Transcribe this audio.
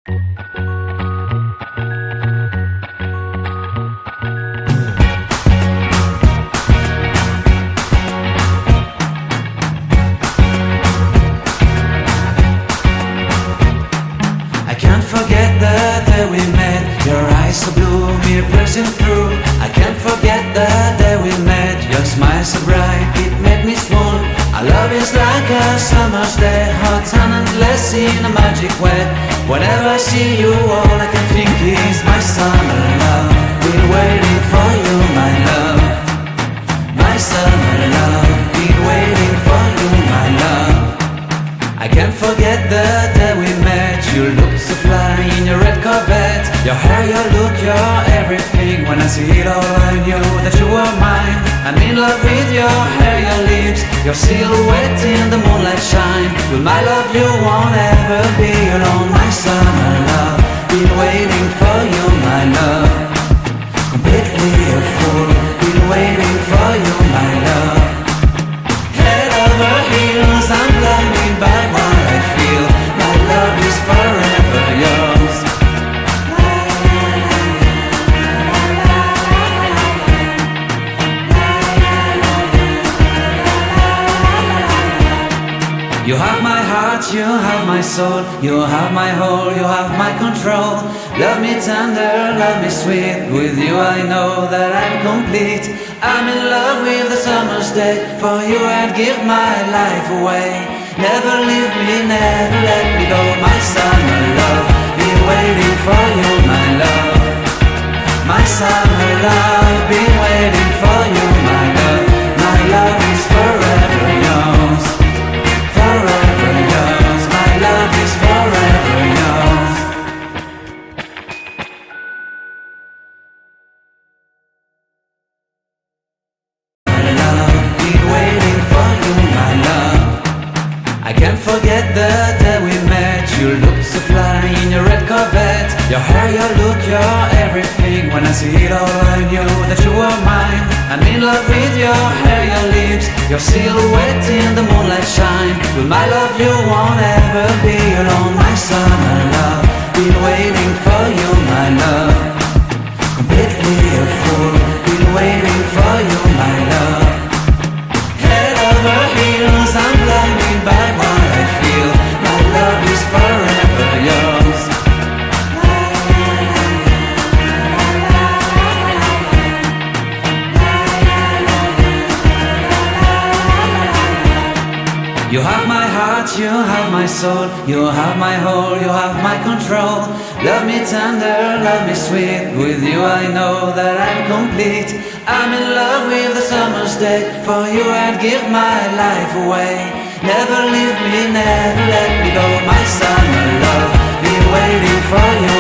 I can't forget the day we met. Your eyes so blue, me piercing through. I can't forget the day we met. Your smile so bright, it made me swoon. Our love is like a summer's day, hot and endless in a magic way. Whenever I see you, all I can think is my summer love. Been waiting for you, my love. My summer love. Been waiting for you, my love. I can't forget the day we met. You looked so fly in your red Corvette. Your hair, your look, your everything. When I see it all, I knew that you were mine. I'm in love with your hair, your lips, your silhouette in the moonlight shine. With my love you won't ever be alone. My summer love, been waiting for you, my love. Completely a fool, been waiting for you, my love. Head over heels, I'm blinded by what I feel. My love is forever yours. You have my heart, you have my soul. You have my whole, you have my control. Love me tender, love me sweet. With you I know that I'm complete. I'm in love with the summer's day. For you I'd give my life away. Never leave me, never let me go. My summer love, been waiting for you, my love. My summer love, been waiting for you, my love. My love is forever yours. Forever yours, my love is forever yours. My love, been waiting for you, my love. I can't forget the day we met. You looked so fly in your red Corvette. Your hair, your look, your everything. When I see it all, I knew that you were mine. I'm in love with your hair, your lips, your silhouette in the moonlight shine. With my love you won't ever be alone. My summer love, been waiting for you, my love. Completely a fool, been waiting for you, my love. Head over heels, I'm blinded by what I feel. My love is forever yours. You have my heart, you have my soul. You have my whole, you have my control. Love me tender, love me sweet. With you I know that I'm complete. I'm in love with the summer's day. For you I'd give my life away. Never leave me, never let me go. My summer love, been waiting for you,